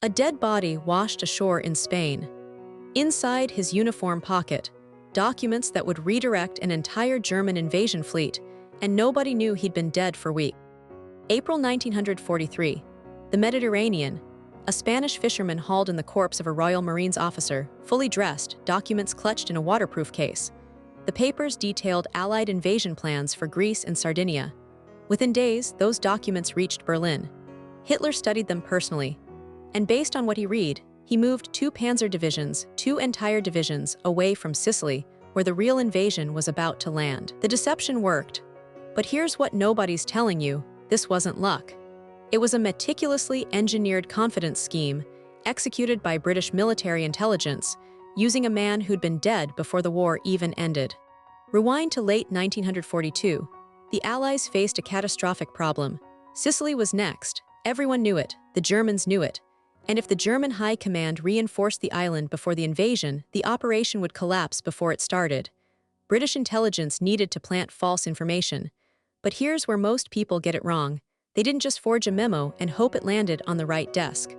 A dead body washed ashore in Spain. Inside his uniform pocket, documents that would redirect an entire German invasion fleet, and nobody knew he'd been dead for weeks. April 1943. The Mediterranean. A Spanish fisherman hauled in the corpse of a Royal Marines officer, fully dressed, documents clutched in a waterproof case. The papers detailed Allied invasion plans for Greece and Sardinia. Within days, those documents reached Berlin. Hitler studied them personally. And based on what he read, he moved 2 panzer divisions, 2 entire divisions, away from Sicily, where the real invasion was about to land. The deception worked. But here's what nobody's telling you: this wasn't luck. It was a meticulously engineered confidence scheme, executed by British military intelligence, using a man who'd been dead before the war even ended. Rewind to late 1942. The Allies faced a catastrophic problem. Sicily was next. Everyone knew it. The Germans knew it. And if the German High Command reinforced the island before the invasion, the operation would collapse before it started. British intelligence needed to plant false information. But here's where most people get it wrong. They didn't just forge a memo and hope it landed on the right desk.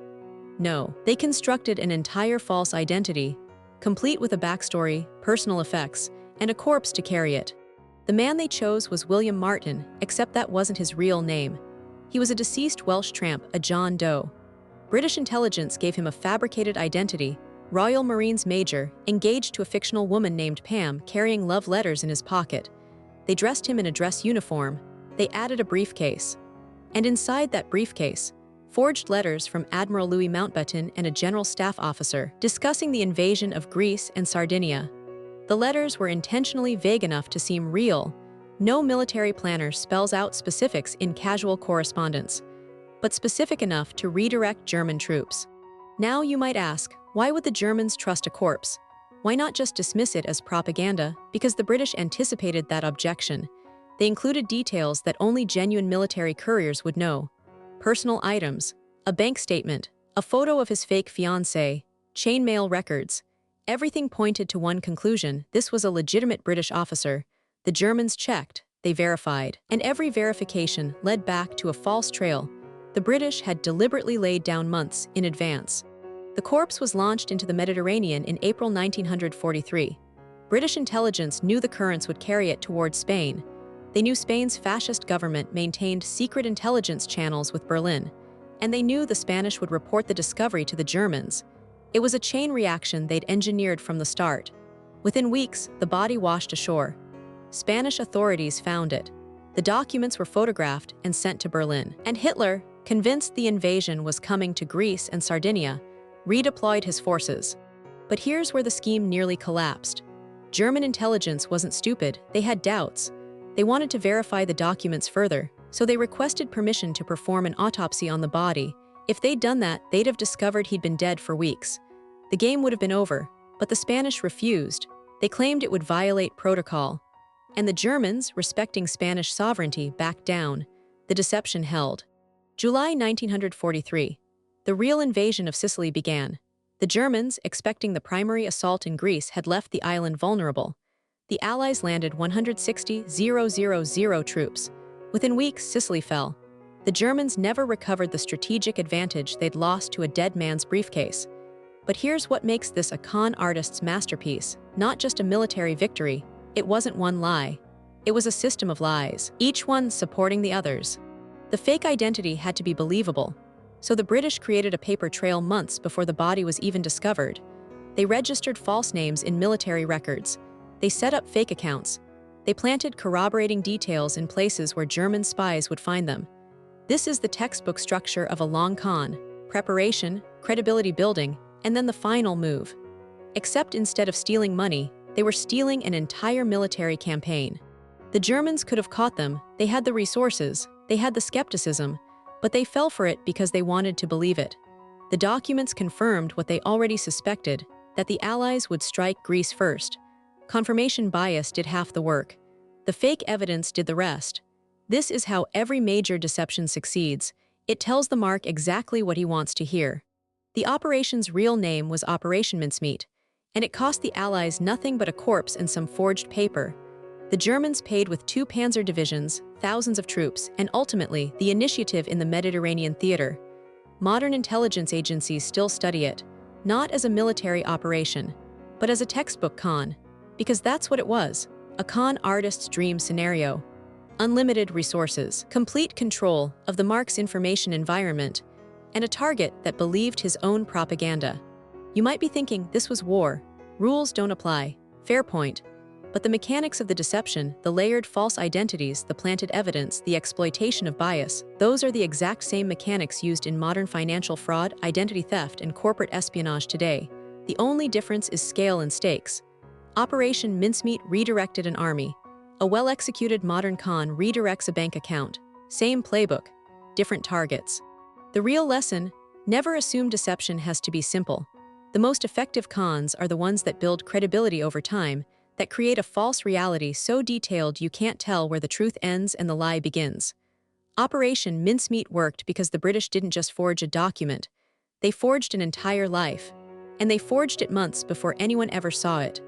No, they constructed an entire false identity, complete with a backstory, personal effects, and a corpse to carry it. The man they chose was William Martin, except that wasn't his real name. He was a deceased Welsh tramp, a John Doe. British intelligence gave him a fabricated identity, Royal Marines Major, engaged to a fictional woman named Pam, carrying love letters in his pocket. They dressed him in a dress uniform. They added a briefcase. And inside that briefcase, forged letters from Admiral Louis Mountbatten and a general staff officer discussing the invasion of Greece and Sardinia. The letters were intentionally vague enough to seem real. No military planner spells out specifics in casual correspondence, but specific enough to redirect German troops. Now you might ask, why would the Germans trust a corpse? Why not just dismiss it as propaganda? Because the British anticipated that objection. They included details that only genuine military couriers would know. Personal items, a bank statement, a photo of his fake fiancée, chainmail records. Everything pointed to one conclusion: this was a legitimate British officer. The Germans checked, they verified, and every verification led back to a false trail the British had deliberately laid down months in advance. The corpse was launched into the Mediterranean in April 1943. British intelligence knew the currents would carry it towards Spain. They knew Spain's fascist government maintained secret intelligence channels with Berlin, and they knew the Spanish would report the discovery to the Germans. It was a chain reaction they'd engineered from the start. Within weeks, the body washed ashore. Spanish authorities found it. The documents were photographed and sent to Berlin. And Hitler, convinced the invasion was coming to Greece and Sardinia, redeployed his forces. But here's where the scheme nearly collapsed. German intelligence wasn't stupid, they had doubts. They wanted to verify the documents further, so they requested permission to perform an autopsy on the body. If they'd done that, they'd have discovered he'd been dead for weeks. The game would have been over, but the Spanish refused. They claimed it would violate protocol. And the Germans, respecting Spanish sovereignty, backed down. The deception held. July 1943. The real invasion of Sicily began. The Germans, expecting the primary assault in Greece, had left the island vulnerable. The Allies landed 160,000 troops. Within weeks, Sicily fell. The Germans never recovered the strategic advantage they'd lost to a dead man's briefcase. But here's what makes this a con artist's masterpiece: not just a military victory. It wasn't one lie. It was a system of lies, each one supporting the others. The fake identity had to be believable, so the British created a paper trail months before the body was even discovered. They registered false names in military records. They set up fake accounts. They planted corroborating details in places where German spies would find them. This is the textbook structure of a long con: preparation, credibility building, and then the final move. Except instead of stealing money, they were stealing an entire military campaign. The Germans could have caught them. They had the resources. They had the skepticism, but they fell for it because they wanted to believe it. The documents confirmed what they already suspected, that the Allies would strike Greece first. Confirmation bias did half the work. The fake evidence did the rest. This is how every major deception succeeds. It tells the mark exactly what he wants to hear. The operation's real name was Operation Mincemeat, and it cost the Allies nothing but a corpse and some forged paper. The Germans paid with 2 panzer divisions, thousands of troops, and ultimately the initiative in the Mediterranean theater. modern intelligence agencies still study it, not as a military operation, but as a textbook con, because that's what it was, a con artist's dream scenario. Unlimited resources, complete control of the Mark's information environment, and a target that believed his own propaganda. You might be thinking this was war. Rules don't apply. Fair point. But the mechanics of the deception, the layered false identities, the planted evidence, the exploitation of bias, those are the exact same mechanics used in modern financial fraud, identity theft, and corporate espionage today. The only difference is scale and stakes. Operation Mincemeat redirected an army. A well-executed modern con redirects a bank account. Same playbook, different targets. The real lesson: never assume deception has to be simple. The most effective cons are the ones that build credibility over time, that create a false reality so detailed you can't tell where the truth ends and the lie begins. Operation Mincemeat worked because the British didn't just forge a document, they forged an entire life. And they forged it months before anyone ever saw it.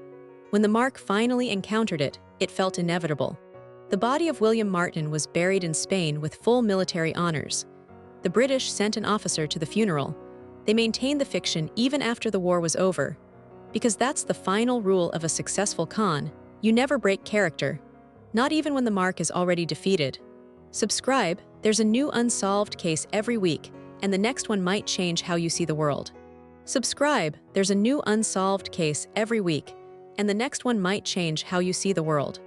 When the Mark finally encountered it, it felt inevitable. The body of William Martin was buried in Spain with full military honors. The British sent an officer to the funeral. They maintained the fiction even after the war was over. Because that's the final rule of a successful con: you never break character, not even when the Mark is already defeated. Subscribe, there's a new unsolved case every week, and the next one might change how you see the world. Subscribe, there's a new unsolved case every week, and the next one might change how you see the world.